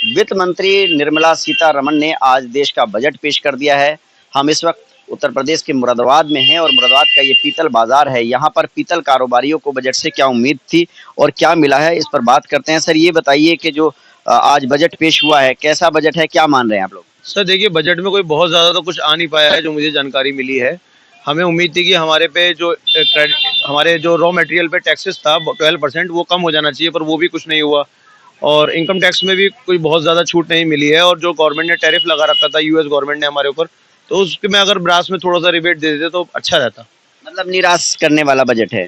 वित्त मंत्री निर्मला सीतारमण ने आज देश का बजट पेश कर दिया है। हम इस वक्त उत्तर प्रदेश के मुरादाबाद में हैं और मुरादाबाद का ये पीतल बाजार है। यहाँ पर पीतल कारोबारियों को बजट से क्या उम्मीद थी और क्या मिला है, इस पर बात करते हैं। सर, ये बताइए कि जो आज बजट पेश हुआ है, कैसा बजट है, क्या मान रहे हैं आप लोग? सर देखिए, बजट में कोई बहुत ज़्यादा तो कुछ आ नहीं पाया है जो मुझे जानकारी मिली है। हमें उम्मीद थी कि हमारे पे जो हमारे जो रॉ मटेरियल पे टैक्सेस था 12% वो कम हो जाना चाहिए, पर वो भी कुछ नहीं हुआ। और इनकम टैक्स में भी कोई बहुत ज़्यादा छूट नहीं मिली है। और जो गवर्नमेंट ने टैरिफ लगा रखा था यूएस गवर्नमेंट ने हमारे ऊपर, तो उसके में अगर ब्रास में थोड़ा सा रिबेट दे देते तो अच्छा रहता। मतलब निराश करने वाला बजट है।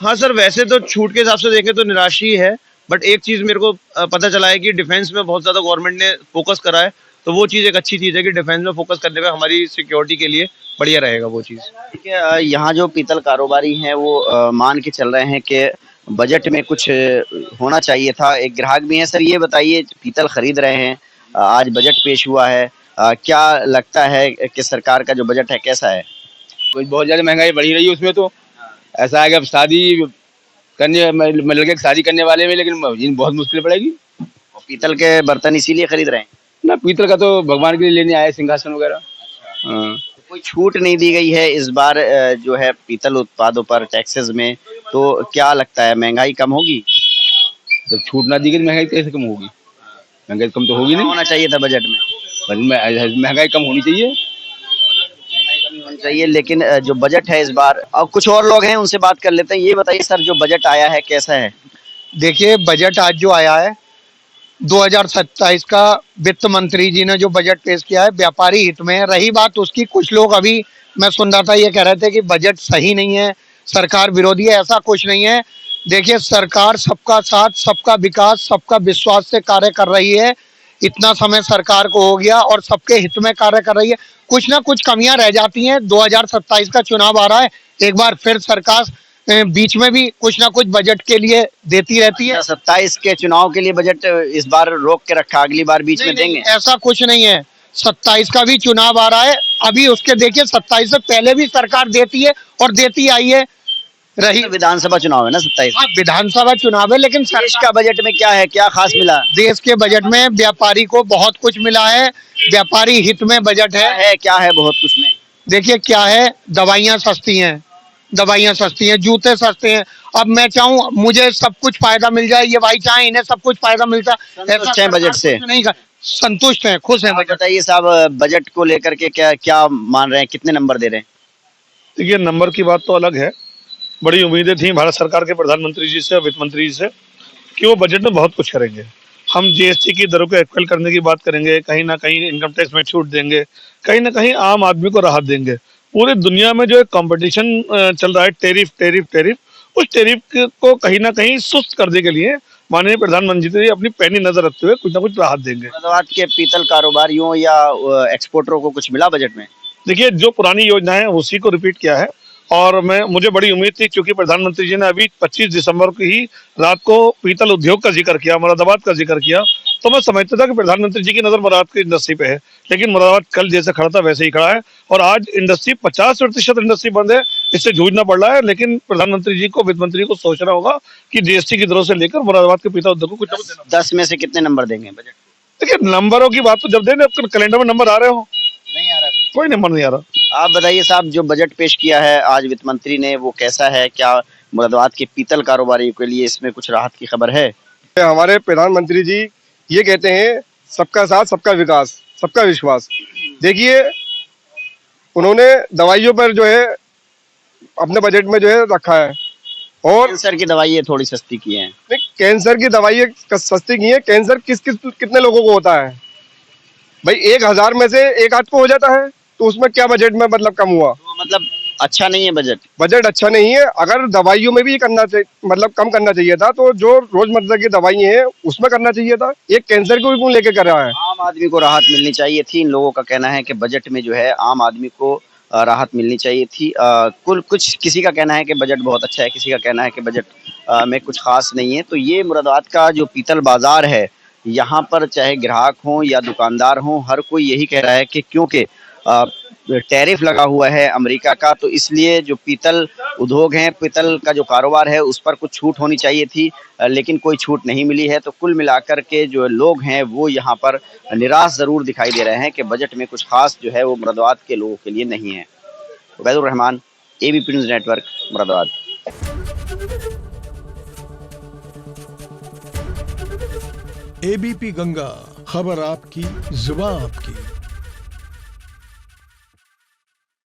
हाँ सर, वैसे तो छूट के हिसाब से देखें तो निराश ही है, बट एक चीज़ मेरे को पता चला है कि डिफेंस में बहुत ज़्यादा गवर्नमेंट ने फोकस करा है। तो वो चीज़ एक अच्छी चीज़ है कि डिफेंस में फोकस करने पे हमारी सिक्योरिटी के लिए बढ़िया रहेगा वो चीज़। ठीक है, यहाँ जो पीतल कारोबारी हैं वो मान के चल रहे हैं कि बजट में कुछ होना चाहिए था। एक ग्राहक भी हैं। सर, ये बताइए, पीतल खरीद रहे हैं, आज बजट पेश हुआ है, क्या लगता है कि सरकार का जो बजट है कैसा है? कुछ बहुत ज्यादा महंगाई बढ़ी रही है उसमें। तो ऐसा है कि अब शादी करने लड़के की शादी करने वाले में, लेकिन बहुत मुश्किल पड़ेगी। और पीतल के बर्तन इसीलिए खरीद रहे हैं? ना, पीतल का तो भगवान के लिए लेने आए, सिंहासन वगैरह। हाँ। कोई छूट नहीं दी गई है इस बार जो है पीतल उत्पादों पर टैक्सेस में, तो क्या लगता है महंगाई कम होगी? जब छूट ना दी गई तो महंगाई कैसे कम होगी? महंगाई कम तो होगी नहीं। होना चाहिए था बजट में। महंगाई कम होनी चाहिए। होनी चाहिए, लेकिन जो बजट है इस बार, और कुछ और लोग हैं उनसे बात कर लेते हैं। ये बताइए सर, जो बजट आया है कैसा है? देखिए, बजट आज जो आया है 2027 का, वित्त मंत्री जी ने जो बजट पेश किया है व्यापारी हित में रही बात उसकी। कुछ लोग अभी मैं सुन रहा था ये कह रहे थे कि बजट सही नहीं है, सरकार विरोधी है। ऐसा कुछ नहीं है। देखिए, सरकार सबका साथ, सबका विकास, सबका विश्वास से कार्य कर रही है। इतना समय सरकार को हो गया और सबके हित में कार्य कर रही है। कुछ ना कुछ कमियां रह जाती हैं। 2027 का चुनाव आ रहा है, एक बार फिर सरकार बीच में भी कुछ ना कुछ बजट के लिए देती रहती है। 27 के चुनाव के लिए बजट इस बार रोक के रखा, अगली बार बीच में देंगे? ऐसा कुछ नहीं है। 27 का भी चुनाव आ रहा है अभी, उसके देखिए 27 से पहले भी सरकार देती है और देती आई है। रही विधानसभा चुनाव है ना 27? हाँ, विधानसभा चुनाव है, लेकिन देश का बजट में क्या है, क्या खास मिला? देश के बजट में व्यापारी को बहुत कुछ मिला है। व्यापारी हित में बजट है। क्या है बहुत कुछ में? देखिए क्या है, दवाइयाँ सस्ती हैं, दवाइयाँ सस्ती हैं, जूते सस्ते हैं। अब मैं चाहूँ मुझे सब कुछ फायदा मिल जाए, ये भाई चाहे इन्हें सब कुछ फायदा मिलता, संतुष्ट हैं बजट से? नहीं कर, संतुष्ट हैं, खुश हैं। बताइए साहब, बजट को लेकर के क्या क्या मान रहे हैं, कितने नंबर दे रहे हैं? देखिए, नंबर की बात तो अलग है। बड़ी उम्मीदें थी भारत सरकार के प्रधानमंत्री जी से और वित्त मंत्री जी से कि वो बजट में बहुत कुछ करेंगे। हम जीएसटी की दरों को एक्वेल करने की बात करेंगे, कहीं ना कहीं इनकम टैक्स में छूट देंगे, कहीं ना कहीं आम आदमी को राहत देंगे। पूरी दुनिया में जो एक कंपटीशन चल रहा है, टेरिफ टेरिफ टेरिफ, उस टेरिफ को कहीं ना कहीं सुस्त करने के लिए माननीय प्रधानमंत्री जी अपनी पैनी नजर रखते हुए कुछ ना कुछ राहत देंगे। मुरादाबाद के पीतल कारोबारियों या एक्सपोर्टरों को कुछ मिला बजट में? देखिए, जो पुरानी योजना है उसी को रिपीट किया है। और मुझे बड़ी उम्मीद थी, क्योंकि प्रधानमंत्री जी ने अभी 25 दिसंबर की ही रात को पीतल उद्योग का जिक्र किया, मुरादाबाद का जिक्र किया, तो मैं समझता था कि प्रधानमंत्री जी की नजर मुरादाबाद की इंडस्ट्री पे है। लेकिन मुरादाबाद कल जैसे खड़ा था वैसे ही खड़ा है और आज इंडस्ट्री 50% इंडस्ट्री बंद है, इससे जूझना पड़ रहा है। लेकिन प्रधानमंत्री जी को, वित्त मंत्री को सोचना होगा कि जीएसटी की दरों से लेकर मुरादाबाद के पीतल उद्योग को कुछ 10 में से कितने नंबर देंगे बजट? देखिए, नंबरों की बात तो जब देने कैलेंडर में नंबर आ रहे हो, नहीं आ रहा कोई नंबर नहीं आ रहा। आप बताइए साहब, जो बजट पेश किया है आज वित्त मंत्री ने, वो कैसा है? क्या मुरादाबाद के पीतल कारोबारियों के लिए इसमें कुछ राहत की खबर है? हमारे प्रधानमंत्री जी ये कहते हैं, सबका साथ, सबका विकास, सबका विश्वास। देखिए, उन्होंने दवाइयों पर जो है अपने बजट में जो है रखा है। और कैंसर की दवाई थोड़ी सस्ती की है। कैंसर की दवाई सस्ती की है। कैंसर कितने लोगों को होता है भाई? 1000 में से एक आध को हो जाता है, तो उसमें क्या बजट में मतलब कम हुआ? तो मतलब अच्छा नहीं है बजट? बजट अच्छा नहीं है। अगर दवाइयों में भी करना चाहिए, मतलब कम करना चाहिए था, तो जो रोजमर्रा की दवाइयाँ हैं उसमें करना चाहिए था। एक कैंसर को क्यों लेके कर रहा है? आम आदमी को राहत मिलनी चाहिए थी। इन लोगों का कहना है कि बजट में जो है आम आदमी को राहत मिलनी चाहिए थी। कुल कुछ किसी का कहना है कि बजट बहुत अच्छा है, किसी का कहना है कि बजट में कुछ खास नहीं है। तो ये मुरादाबाद का जो पीतल बाजार है, यहाँ पर चाहे ग्राहक हों या दुकानदार हों, हर कोई यही कह रहा है कि क्योंकि टैरिफ लगा हुआ है अमेरिका का, तो इसलिए जो पीतल उद्योग हैं, पीतल का जो कारोबार है उस पर कुछ छूट होनी चाहिए थी, लेकिन कोई छूट नहीं मिली है। तो कुल मिलाकर के जो लोग हैं वो यहाँ पर निराश ज़रूर दिखाई दे रहे हैं कि बजट में कुछ खास जो है वो मुरादाबाद के लोगों के लिए नहीं है। Ubaidur Rahman, ABP news network, Moradabad. ABP Ganga, खबर आपकी, जुबान आपकी।